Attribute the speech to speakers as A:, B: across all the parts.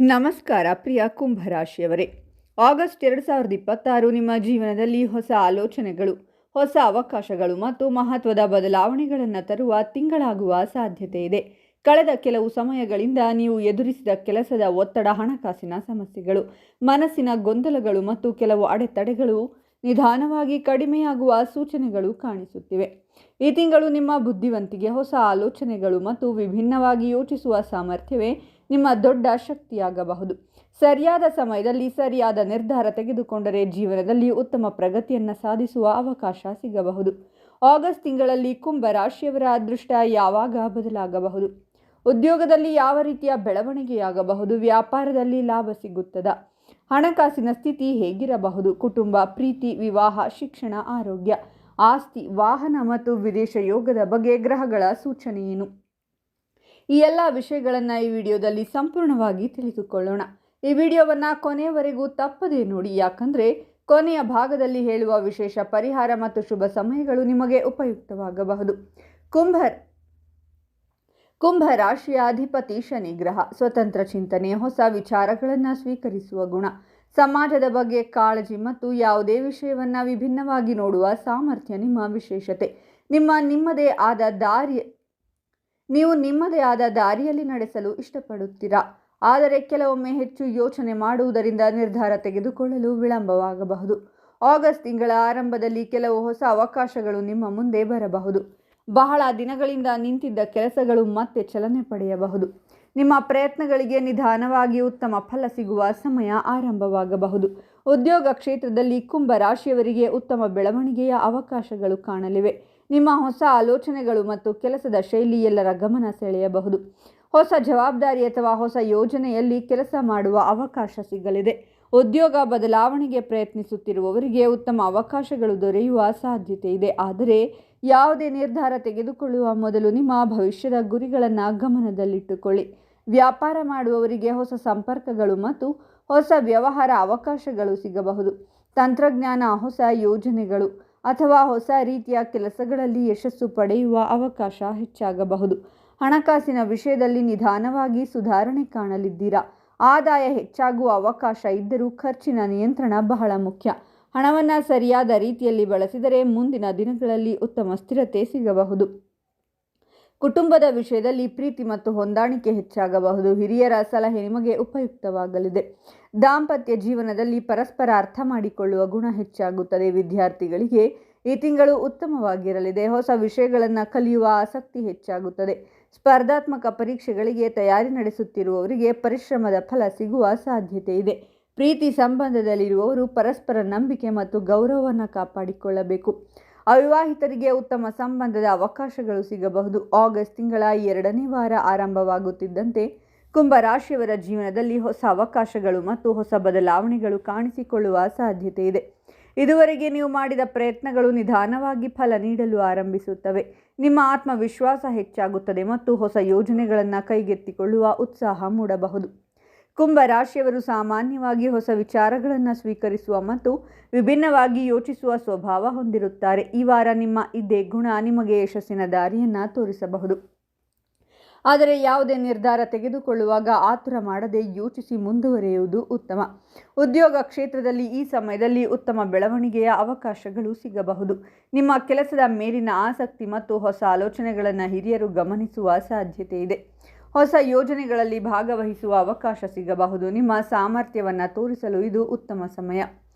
A: ನಮಸ್ಕಾರ ಪ್ರಿಯ ಕುಂಭರಾಶಿಯವರೇ. ಆಗಸ್ಟ್ 2026 ನಿಮ್ಮ ಜೀವನದಲ್ಲಿ ಹೊಸ ಆಲೋಚನೆಗಳು, ಹೊಸ ಅವಕಾಶಗಳು ಮತ್ತು ಮಹತ್ವದ ಬದಲಾವಣೆಗಳನ್ನು ತರುವ ತಿಂಗಳಾಗುವ ಸಾಧ್ಯತೆ ಇದೆ. ಕಳೆದ ಕೆಲವು ಸಮಯಗಳಿಂದ ನೀವು ಎದುರಿಸಿದ ಕೆಲಸದ ಒತ್ತಡ, ಹಣಕಾಸಿನ ಸಮಸ್ಯೆಗಳು, ಮನಸ್ಸಿನ ಗೊಂದಲಗಳು ಮತ್ತು ಕೆಲವು ಅಡೆತಡೆಗಳು ನಿಧಾನವಾಗಿ ಕಡಿಮೆಯಾಗುವ ಸೂಚನೆಗಳು ಕಾಣಿಸುತ್ತಿವೆ. ಈ ತಿಂಗಳು ನಿಮ್ಮ ಬುದ್ಧಿವಂತಿಕೆ, ಹೊಸ ಆಲೋಚನೆಗಳು ಮತ್ತು ವಿಭಿನ್ನವಾಗಿ ಯೋಚಿಸುವ ಸಾಮರ್ಥ್ಯವೇ ನಿಮ್ಮ ದೊಡ್ಡ ಶಕ್ತಿಯಾಗಬಹುದು. ಸರಿಯಾದ ಸಮಯದಲ್ಲಿ ಸರಿಯಾದ ನಿರ್ಧಾರ ತೆಗೆದುಕೊಂಡರೆ ಜೀವನದಲ್ಲಿ ಉತ್ತಮ ಪ್ರಗತಿಯನ್ನು ಸಾಧಿಸುವ ಅವಕಾಶ ಸಿಗಬಹುದು. ಆಗಸ್ಟ್ ತಿಂಗಳಲ್ಲಿ ಕುಂಭ ರಾಶಿಯವರ ಅದೃಷ್ಟ ಯಾವಾಗ ಬದಲಾಗಬಹುದು? ಉದ್ಯೋಗದಲ್ಲಿ ಯಾವ ರೀತಿಯ ಬೆಳವಣಿಗೆಯಾಗಬಹುದು? ವ್ಯಾಪಾರದಲ್ಲಿ ಲಾಭ ಸಿಗುತ್ತದಾ? ಹಣಕಾಸಿನ ಸ್ಥಿತಿ ಹೇಗಿರಬಹುದು? ಕುಟುಂಬ, ಪ್ರೀತಿ, ವಿವಾಹ, ಶಿಕ್ಷಣ, ಆರೋಗ್ಯ, ಆಸ್ತಿ, ವಾಹನ ಮತ್ತು ವಿದೇಶ ಯೋಗದ ಬಗ್ಗೆ ಗ್ರಹಗಳ ಸೂಚನೆ ಏನು? ಈ ಎಲ್ಲ ವಿಷಯಗಳನ್ನು ಈ ವಿಡಿಯೋದಲ್ಲಿ ಸಂಪೂರ್ಣವಾಗಿ ತಿಳಿದುಕೊಳ್ಳೋಣ. ಈ ವಿಡಿಯೋವನ್ನು ಕೊನೆಯವರೆಗೂ ತಪ್ಪದೇ ನೋಡಿ, ಯಾಕಂದರೆ ಕೊನೆಯ ಭಾಗದಲ್ಲಿ ಹೇಳುವ ವಿಶೇಷ ಪರಿಹಾರ ಮತ್ತು ಶುಭ ಸಮಯಗಳು ನಿಮಗೆ ಉಪಯುಕ್ತವಾಗಬಹುದು. ಕುಂಭ ರಾಶಿಯ ಅಧಿಪತಿ ಶನಿ ಗ್ರಹ. ಸ್ವತಂತ್ರ ಚಿಂತನೆ, ಹೊಸ ವಿಚಾರಗಳನ್ನು ಸ್ವೀಕರಿಸುವ ಗುಣ, ಸಮಾಜದ ಬಗ್ಗೆ ಕಾಳಜಿ ಮತ್ತು ಯಾವುದೇ ವಿಷಯವನ್ನು ವಿಭಿನ್ನವಾಗಿ ನೋಡುವ ಸಾಮರ್ಥ್ಯ ನಿಮ್ಮ ವಿಶೇಷತೆ. ನೀವು ನಿಮ್ಮದೇ ಆದ ದಾರಿಯಲ್ಲಿ ನಡೆಸಲು ಇಷ್ಟಪಡುತ್ತೀರಾ, ಆದರೆ ಕೆಲವೊಮ್ಮೆ ಹೆಚ್ಚು ಯೋಚನೆ ಮಾಡುವುದರಿಂದ ನಿರ್ಧಾರ ತೆಗೆದುಕೊಳ್ಳಲು ವಿಳಂಬವಾಗಬಹುದು. ಆಗಸ್ಟ್ ತಿಂಗಳ ಆರಂಭದಲ್ಲಿ ಕೆಲವು ಹೊಸ ಅವಕಾಶಗಳು ನಿಮ್ಮ ಮುಂದೆ ಬರಬಹುದು. ಬಹಳ ದಿನಗಳಿಂದ ನಿಂತಿದ್ದ ಕೆಲಸಗಳು ಮತ್ತೆ ಚಲನೆ ಪಡೆಯಬಹುದು. ನಿಮ್ಮ ಪ್ರಯತ್ನಗಳಿಗೆ ನಿಧಾನವಾಗಿ ಉತ್ತಮ ಫಲ ಸಿಗುವ ಸಮಯ ಆರಂಭವಾಗಬಹುದು. ಉದ್ಯೋಗ ಕ್ಷೇತ್ರದಲ್ಲಿ ಕುಂಭ ರಾಶಿಯವರಿಗೆ ಉತ್ತಮ ಬೆಳವಣಿಗೆಯ ಅವಕಾಶಗಳು ಕಾಣಲಿವೆ. ನಿಮ್ಮ ಹೊಸ ಆಲೋಚನೆಗಳು ಮತ್ತು ಕೆಲಸದ ಶೈಲಿ ಎಲ್ಲರ ಗಮನ ಸೆಳೆಯಬಹುದು. ಹೊಸ ಜವಾಬ್ದಾರಿ ಅಥವಾ ಹೊಸ ಯೋಜನೆಯಲ್ಲಿ ಕೆಲಸ ಮಾಡುವ ಅವಕಾಶ ಸಿಗಲಿದೆ. ಉದ್ಯೋಗ ಬದಲಾವಣೆಗೆ ಪ್ರಯತ್ನಿಸುತ್ತಿರುವವರಿಗೆ ಉತ್ತಮ ಅವಕಾಶಗಳು ದೊರೆಯುವ ಸಾಧ್ಯತೆ ಇದೆ. ಆದರೆ ಯಾವುದೇ ನಿರ್ಧಾರ ತೆಗೆದುಕೊಳ್ಳುವ ಮೊದಲು ನಿಮ್ಮ ಭವಿಷ್ಯದ ಗುರಿಗಳನ್ನು ಗಮನದಲ್ಲಿಟ್ಟುಕೊಳ್ಳಿ. ವ್ಯಾಪಾರ ಮಾಡುವವರಿಗೆ ಹೊಸ ಸಂಪರ್ಕಗಳು ಮತ್ತು ಹೊಸ ವ್ಯವಹಾರ ಅವಕಾಶಗಳು ಸಿಗಬಹುದು. ತಂತ್ರಜ್ಞಾನ, ಹೊಸ ಯೋಜನೆಗಳು ಅಥವಾ ಹೊಸ ರೀತಿಯ ಕೆಲಸಗಳಲ್ಲಿ ಯಶಸ್ಸು ಪಡೆಯುವ ಅವಕಾಶ ಹೆಚ್ಚಾಗಬಹುದು. ಹಣಕಾಸಿನ ವಿಷಯದಲ್ಲಿ ನಿಧಾನವಾಗಿ ಸುಧಾರಣೆ ಕಾಣಲಿದ್ದೀರಾ. ಆದಾಯ ಹೆಚ್ಚಾಗುವ ಅವಕಾಶ ಇದ್ದರೂ ಖರ್ಚಿನ ನಿಯಂತ್ರಣ ಬಹಳ ಮುಖ್ಯ. ಹಣವನ್ನು ಸರಿಯಾದ ರೀತಿಯಲ್ಲಿ ಬಳಸಿದರೆ ಮುಂದಿನ ದಿನಗಳಲ್ಲಿ ಉತ್ತಮ ಸ್ಥಿರತೆ ಸಿಗಬಹುದು. ಕುಟುಂಬದ ವಿಷಯದಲ್ಲಿ ಪ್ರೀತಿ ಮತ್ತು ಹೊಂದಾಣಿಕೆ ಹೆಚ್ಚಾಗಬಹುದು. ಹಿರಿಯರ ಸಲಹೆ ನಿಮಗೆ ಉಪಯುಕ್ತವಾಗಲಿದೆ. ದಾಂಪತ್ಯ ಜೀವನದಲ್ಲಿ ಪರಸ್ಪರ ಅರ್ಥ ಮಾಡಿಕೊಳ್ಳುವ ಗುಣ ಹೆಚ್ಚಾಗುತ್ತದೆ. ವಿದ್ಯಾರ್ಥಿಗಳಿಗೆ ಈ ತಿಂಗಳು ಉತ್ತಮವಾಗಿರಲಿದೆ. ಹೊಸ ವಿಷಯಗಳನ್ನು ಕಲಿಯುವ ಆಸಕ್ತಿ ಹೆಚ್ಚಾಗುತ್ತದೆ. ಸ್ಪರ್ಧಾತ್ಮಕ ಪರೀಕ್ಷೆಗಳಿಗೆ ತಯಾರಿ ನಡೆಸುತ್ತಿರುವವರಿಗೆ ಪರಿಶ್ರಮದ ಫಲ ಸಿಗುವ ಸಾಧ್ಯತೆ ಇದೆ. ಪ್ರೀತಿ ಸಂಬಂಧದಲ್ಲಿರುವವರು ಪರಸ್ಪರ ನಂಬಿಕೆ ಮತ್ತು ಗೌರವವನ್ನು ಕಾಪಾಡಿಕೊಳ್ಳಬೇಕು. ಅವಿವಾಹಿತರಿಗೆ ಉತ್ತಮ ಸಂಬಂಧದ ಅವಕಾಶಗಳು ಸಿಗಬಹುದು. ಆಗಸ್ಟ್ ತಿಂಗಳ 2ನೇ ವಾರ ಆರಂಭವಾಗುತ್ತಿದ್ದಂತೆ ಕುಂಭ ರಾಶಿಯವರ ಜೀವನದಲ್ಲಿ ಹೊಸ ಅವಕಾಶಗಳು ಮತ್ತು ಹೊಸ ಬದಲಾವಣೆಗಳು ಕಾಣಿಸಿಕೊಳ್ಳುವ ಸಾಧ್ಯತೆ ಇದೆ. ಇದುವರೆಗೆ ನೀವು ಮಾಡಿದ ಪ್ರಯತ್ನಗಳು ನಿಧಾನವಾಗಿ ಫಲ ನೀಡಲು ಆರಂಭಿಸುತ್ತವೆ. ನಿಮ್ಮ ಆತ್ಮವಿಶ್ವಾಸ ಹೆಚ್ಚಾಗುತ್ತದೆ ಮತ್ತು ಹೊಸ ಯೋಜನೆಗಳನ್ನು ಕೈಗೆತ್ತಿಕೊಳ್ಳುವ ಉತ್ಸಾಹ ಮೂಡಬಹುದು. ಕುಂಭ ರಾಶಿಯವರು ಸಾಮಾನ್ಯವಾಗಿ ಹೊಸ ವಿಚಾರಗಳನ್ನು ಸ್ವೀಕರಿಸುವ ಮತ್ತು ವಿಭಿನ್ನವಾಗಿ ಯೋಚಿಸುವ ಸ್ವಭಾವ ಹೊಂದಿರುತ್ತಾರೆ. ಈ ವಾರ ನಿಮ್ಮ ಇದೇ ಗುಣ ನಿಮಗೆ ಯಶಸ್ಸಿನ ದಾರಿಯನ್ನು ತೋರಿಸಬಹುದು. ಆದರೆ ಯಾವುದೇ ನಿರ್ಧಾರ ತೆಗೆದುಕೊಳ್ಳುವಾಗ ಆತುರ ಮಾಡದೆ ಯೋಚಿಸಿ ಮುಂದುವರಿಯುವುದು ಉತ್ತಮ. ಉದ್ಯೋಗ ಕ್ಷೇತ್ರದಲ್ಲಿ ಈ ಸಮಯದಲ್ಲಿ ಉತ್ತಮ ಬೆಳವಣಿಗೆಯ ಅವಕಾಶಗಳು ಸಿಗಬಹುದು. ನಿಮ್ಮ ಕೆಲಸದ ಮೇಲಿನ ಆಸಕ್ತಿ ಮತ್ತು ಹೊಸ ಆಲೋಚನೆಗಳನ್ನು ಹಿರಿಯರು ಗಮನಿಸುವ ಸಾಧ್ಯತೆ ಇದೆ. ಹೊಸ ಯೋಜನೆಗಳಲ್ಲಿ ಭಾಗವಹಿಸುವ ಅವಕಾಶ ಸಿಗಬಹುದು. ನಿಮ್ಮ ಸಾಮರ್ಥ್ಯವನ್ನು ತೋರಿಸಲು ಇದು ಉತ್ತಮ ಸಮಯ.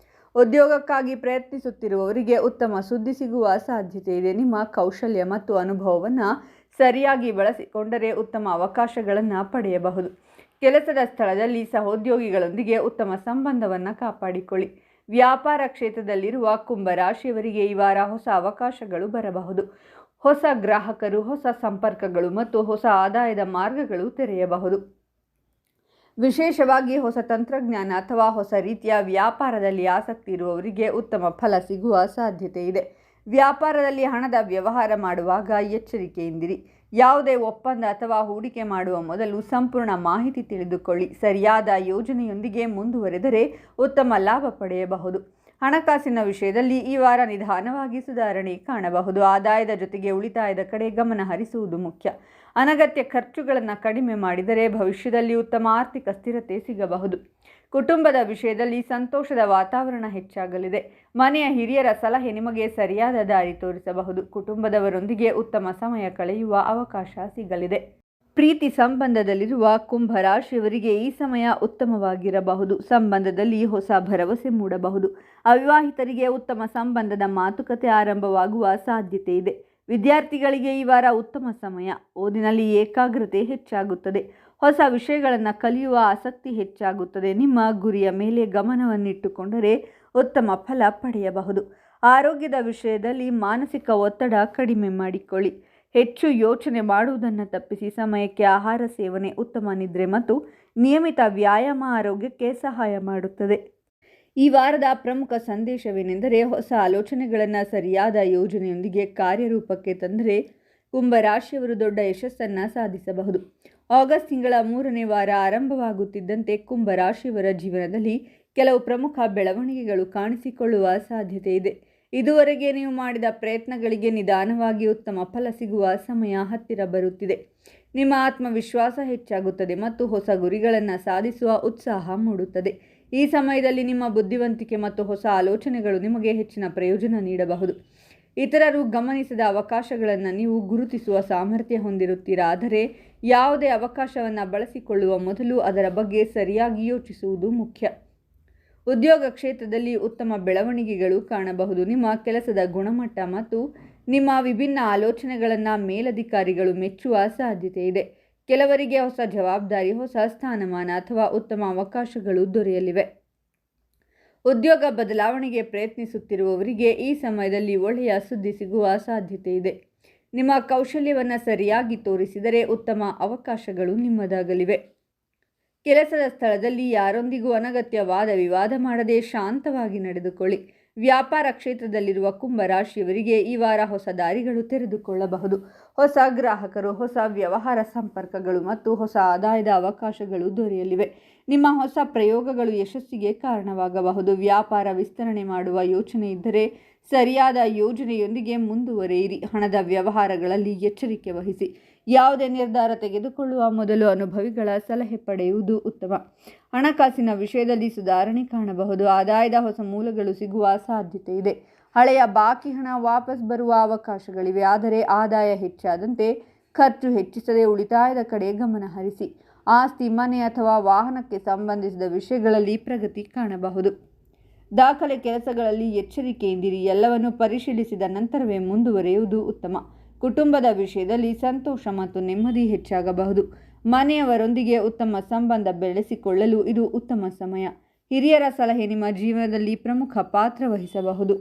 A: ಉದ್ಯೋಗಕ್ಕಾಗಿ ಪ್ರಯತ್ನಿಸುತ್ತಿರುವವರಿಗೆ ಉತ್ತಮ ಸುದ್ದಿ ಸಿಗುವ ಸಾಧ್ಯತೆ ಇದೆ. ನಿಮ್ಮ ಕೌಶಲ್ಯ ಮತ್ತು ಅನುಭವವನ್ನು ಸರಿಯಾಗಿ ಬಳಸಿಕೊಂಡರೆ ಉತ್ತಮ ಅವಕಾಶಗಳನ್ನು ಪಡೆಯಬಹುದು. ಕೆಲಸದ ಸ್ಥಳದಲ್ಲಿ ಸಹೋದ್ಯೋಗಿಗಳೊಂದಿಗೆ ಉತ್ತಮ ಸಂಬಂಧವನ್ನು ಕಾಪಾಡಿಕೊಳ್ಳಿ. ವ್ಯಾಪಾರ ಕ್ಷೇತ್ರದಲ್ಲಿರುವ ಕುಂಭ ರಾಶಿಯವರಿಗೆ ಈ ವಾರ ಹೊಸ ಅವಕಾಶಗಳು ಬರಬಹುದು. ಹೊಸ ಗ್ರಾಹಕರು, ಹೊಸ ಸಂಪರ್ಕಗಳು ಮತ್ತು ಹೊಸ ಆದಾಯದ ಮಾರ್ಗಗಳು ತೆರೆಯಬಹುದು. ವಿಶೇಷವಾಗಿ ಹೊಸ ತಂತ್ರಜ್ಞಾನ ಅಥವಾ ಹೊಸ ರೀತಿಯ ವ್ಯಾಪಾರದಲ್ಲಿ ಆಸಕ್ತಿ ಇರುವವರಿಗೆ ಉತ್ತಮ ಫಲ ಸಿಗುವ ಸಾಧ್ಯತೆ ಇದೆ. ವ್ಯಾಪಾರದಲ್ಲಿ ಹಣದ ವ್ಯವಹಾರ ಮಾಡುವಾಗ ಎಚ್ಚರಿಕೆಯಿಂದಿರಿ. ಯಾವುದೇ ಒಪ್ಪಂದ ಅಥವಾ ಹೂಡಿಕೆ ಮಾಡುವ ಮೊದಲು ಸಂಪೂರ್ಣ ಮಾಹಿತಿ ತಿಳಿದುಕೊಳ್ಳಿ. ಸರಿಯಾದ ಯೋಜನೆಯೊಂದಿಗೆ ಮುಂದುವರೆದರೆ ಉತ್ತಮ ಲಾಭ ಪಡೆಯಬಹುದು. ಹಣಕಾಸಿನ ವಿಷಯದಲ್ಲಿ ಈ ವಾರ ನಿಧಾನವಾಗಿ ಸುಧಾರಣೆ ಕಾಣಬಹುದು. ಆದಾಯದ ಜೊತೆಗೆ ಉಳಿತಾಯದ ಕಡೆ ಗಮನ ಹರಿಸುವುದು ಮುಖ್ಯ. ಅನಗತ್ಯ ಖರ್ಚುಗಳನ್ನು ಕಡಿಮೆ ಮಾಡಿದರೆ ಭವಿಷ್ಯದಲ್ಲಿ ಉತ್ತಮ ಆರ್ಥಿಕ ಸ್ಥಿರತೆ ಸಿಗಬಹುದು. ಕುಟುಂಬದ ವಿಷಯದಲ್ಲಿ ಸಂತೋಷದ ವಾತಾವರಣ ಹೆಚ್ಚಾಗಲಿದೆ. ಮನೆಯ ಹಿರಿಯರ ಸಲಹೆ ನಿಮಗೆ ಸರಿಯಾದ ದಾರಿ ತೋರಿಸಬಹುದು. ಕುಟುಂಬದವರೊಂದಿಗೆ ಉತ್ತಮ ಸಮಯ ಕಳೆಯುವ ಅವಕಾಶ ಸಿಗಲಿದೆ. ಪ್ರೀತಿ ಸಂಬಂಧದಲ್ಲಿರುವ ಕುಂಭ ರಾಶಿಯವರಿಗೆ ಈ ಸಮಯ ಉತ್ತಮವಾಗಿರಬಹುದು. ಸಂಬಂಧದಲ್ಲಿ ಹೊಸ ಭರವಸೆ ಮೂಡಬಹುದು. ಅವಿವಾಹಿತರಿಗೆ ಉತ್ತಮ ಸಂಬಂಧದ ಮಾತುಕತೆ ಆರಂಭವಾಗುವ ಸಾಧ್ಯತೆ ಇದೆ. ವಿದ್ಯಾರ್ಥಿಗಳಿಗೆ ಈ ವಾರ ಉತ್ತಮ ಸಮಯ. ಓದಿನಲ್ಲಿ ಏಕಾಗ್ರತೆ ಹೆಚ್ಚಾಗುತ್ತದೆ. ಹೊಸ ವಿಷಯಗಳನ್ನು ಕಲಿಯುವ ಆಸಕ್ತಿ ಹೆಚ್ಚಾಗುತ್ತದೆ. ನಿಮ್ಮ ಗುರಿಯ ಮೇಲೆ ಗಮನವನ್ನಿಟ್ಟುಕೊಂಡರೆ ಉತ್ತಮ ಫಲ ಪಡೆಯಬಹುದು. ಆರೋಗ್ಯದ ವಿಷಯದಲ್ಲಿ ಮಾನಸಿಕ ಒತ್ತಡ ಕಡಿಮೆ ಮಾಡಿಕೊಳ್ಳಿ. ಹೆಚ್ಚು ಯೋಚನೆ ಮಾಡುವುದನ್ನು ತಪ್ಪಿಸಿ ಸಮಯಕ್ಕೆ ಆಹಾರ ಸೇವನೆ, ಉತ್ತಮ ನಿದ್ರೆ ಮತ್ತು ನಿಯಮಿತ ವ್ಯಾಯಾಮ ಆರೋಗ್ಯಕ್ಕೆ ಸಹಾಯ ಮಾಡುತ್ತದೆ. ಈ ವಾರದ ಪ್ರಮುಖ ಸಂದೇಶವೇನೆಂದರೆ, ಹೊಸ ಆಲೋಚನೆಗಳನ್ನು ಸರಿಯಾದ ಯೋಜನೆಯೊಂದಿಗೆ ಕಾರ್ಯರೂಪಕ್ಕೆ ತಂದರೆ ಕುಂಭರಾಶಿಯವರು ದೊಡ್ಡ ಯಶಸ್ಸನ್ನು ಸಾಧಿಸಬಹುದು. ಆಗಸ್ಟ್ ತಿಂಗಳ 3ನೇ ವಾರ ಆರಂಭವಾಗುತ್ತಿದ್ದಂತೆ ಕುಂಭರಾಶಿಯವರ ಜೀವನದಲ್ಲಿ ಕೆಲವು ಪ್ರಮುಖ ಬೆಳವಣಿಗೆಗಳು ಕಾಣಿಸಿಕೊಳ್ಳುವ ಸಾಧ್ಯತೆ ಇದೆ. ಇದುವರೆಗೆ ನೀವು ಮಾಡಿದ ಪ್ರಯತ್ನಗಳಿಗೆ ನಿಧಾನವಾಗಿ ಉತ್ತಮ ಫಲ ಸಿಗುವ ಸಮಯ ಹತ್ತಿರ ಬರುತ್ತಿದೆ. ನಿಮ್ಮ ಆತ್ಮವಿಶ್ವಾಸ ಹೆಚ್ಚಾಗುತ್ತದೆ ಮತ್ತು ಹೊಸ ಗುರಿಗಳನ್ನು ಸಾಧಿಸುವ ಉತ್ಸಾಹ ಮೂಡುತ್ತದೆ. ಈ ಸಮಯದಲ್ಲಿ ನಿಮ್ಮ ಬುದ್ಧಿವಂತಿಕೆ ಮತ್ತು ಹೊಸ ಆಲೋಚನೆಗಳು ನಿಮಗೆ ಹೆಚ್ಚಿನ ಪ್ರಯೋಜನ ನೀಡಬಹುದು. ಇತರರು ಗಮನಿಸದ ಅವಕಾಶಗಳನ್ನು ನೀವು ಗುರುತಿಸುವ ಸಾಮರ್ಥ್ಯ ಹೊಂದಿರುತ್ತೀರಾ. ಆದರೆ ಯಾವುದೇ ಅವಕಾಶವನ್ನು ಬಳಸಿಕೊಳ್ಳುವ ಮೊದಲು ಅದರ ಬಗ್ಗೆ ಸರಿಯಾಗಿ ಯೋಚಿಸುವುದು ಮುಖ್ಯ. ಉದ್ಯೋಗ ಕ್ಷೇತ್ರದಲ್ಲಿ ಉತ್ತಮ ಬೆಳವಣಿಗೆಗಳು ಕಾಣಬಹುದು. ನಿಮ್ಮ ಕೆಲಸದ ಗುಣಮಟ್ಟ ಮತ್ತು ನಿಮ್ಮ ವಿಭಿನ್ನ ಆಲೋಚನೆಗಳನ್ನು ಮೇಲಧಿಕಾರಿಗಳು ಮೆಚ್ಚುವ ಸಾಧ್ಯತೆ ಇದೆ. ಕೆಲವರಿಗೆ ಹೊಸ ಜವಾಬ್ದಾರಿ, ಹೊಸ ಸ್ಥಾನಮಾನ ಅಥವಾ ಉತ್ತಮ ಅವಕಾಶಗಳು ದೊರೆಯಲಿವೆ. ಉದ್ಯೋಗ ಬದಲಾವಣೆಗೆ ಪ್ರಯತ್ನಿಸುತ್ತಿರುವವರಿಗೆ ಈ ಸಮಯದಲ್ಲಿ ಒಳ್ಳೆಯ ಸುದ್ದಿ ಸಿಗುವ ಸಾಧ್ಯತೆ ಇದೆ. ನಿಮ್ಮ ಕೌಶಲ್ಯವನ್ನು ಸರಿಯಾಗಿ ತೋರಿಸಿದರೆ ಉತ್ತಮ ಅವಕಾಶಗಳು ನಿಮ್ಮದಾಗಲಿವೆ. ಕೆಲಸದ ಸ್ಥಳದಲ್ಲಿ ಯಾರೊಂದಿಗೂ ಅನಗತ್ಯ ವಾದ ವಿವಾದ ಮಾಡದೆ ಶಾಂತವಾಗಿ ನಡೆದುಕೊಳ್ಳಿ. ವ್ಯಾಪಾರ ಕ್ಷೇತ್ರದಲ್ಲಿರುವ ಕುಂಭರಾಶಿಯವರಿಗೆ ಈ ವಾರ ಹೊಸ ದಾರಿಗಳು ತೆರೆದುಕೊಳ್ಳಬಹುದು. ಹೊಸ ಗ್ರಾಹಕರು, ಹೊಸ ವ್ಯವಹಾರ ಸಂಪರ್ಕಗಳು ಮತ್ತು ಹೊಸ ಆದಾಯದ ಅವಕಾಶಗಳು ದೊರೆಯಲಿವೆ. ನಿಮ್ಮ ಹೊಸ ಪ್ರಯೋಗಗಳು ಯಶಸ್ಸಿಗೆ ಕಾರಣವಾಗಬಹುದು. ವ್ಯಾಪಾರ ವಿಸ್ತರಣೆ ಮಾಡುವ ಯೋಚನೆ ಇದ್ದರೆ ಸರಿಯಾದ ಯೋಜನೆಯೊಂದಿಗೆ ಮುಂದುವರಿಯಿರಿ. ಹಣದ ವ್ಯವಹಾರಗಳಲ್ಲಿ ಎಚ್ಚರಿಕೆ ವಹಿಸಿ. ಯಾವುದೇ ನಿರ್ಧಾರ ತೆಗೆದುಕೊಳ್ಳುವ ಮೊದಲು ಅನುಭವಿಗಳ ಸಲಹೆ ಪಡೆಯುವುದು ಉತ್ತಮ. ಹಣಕಾಸಿನ ವಿಷಯದಲ್ಲಿ ಸುಧಾರಣೆ ಕಾಣಬಹುದು. ಆದಾಯದ ಹೊಸ ಮೂಲಗಳು ಸಿಗುವ ಸಾಧ್ಯತೆ ಇದೆ. ಹಳೆಯ ಬಾಕಿ ಹಣ ವಾಪಸ್ ಬರುವ ಅವಕಾಶಗಳಿವೆ. ಆದರೆ ಆದಾಯ ಹೆಚ್ಚಾದಂತೆ ಖರ್ಚು ಹೆಚ್ಚಿಸದೆ ಉಳಿತಾಯದ ಕಡೆ ಗಮನ ಹರಿಸಿ. ಆಸ್ತಿ, ಮನೆ ಅಥವಾ ವಾಹನಕ್ಕೆ ಸಂಬಂಧಿಸಿದ ವಿಷಯಗಳಲ್ಲಿ ಪ್ರಗತಿ ಕಾಣಬಹುದು. ದಾಖಲೆ ಕೆಲಸಗಳಲ್ಲಿ ಎಚ್ಚರಿಕೆಯಿಂದಿರಿ. ಎಲ್ಲವನ್ನು ಪರಿಶೀಲಿಸಿದ ನಂತರವೇ ಮುಂದುವರಿಯುವುದು ಉತ್ತಮ. ಕುಟುಂಬದ ವಿಷಯದಲ್ಲಿ ಸಂತೋಷ ಮತ್ತು ನೆಮ್ಮದಿ ಹೆಚ್ಚಾಗಬಹುದು. ಮನೆಯವರೊಂದಿಗೆ ಉತ್ತಮ ಸಂಬಂಧ ಬೆಳೆಸಿಕೊಳ್ಳಲು ಇದು ಉತ್ತಮ ಸಮಯ. ಹಿರಿಯರ ಸಲಹೆ ನಿಮ್ಮ ಜೀವನದಲ್ಲಿ ಪ್ರಮುಖ ಪಾತ್ರ ವಹಿಸಬಹುದು.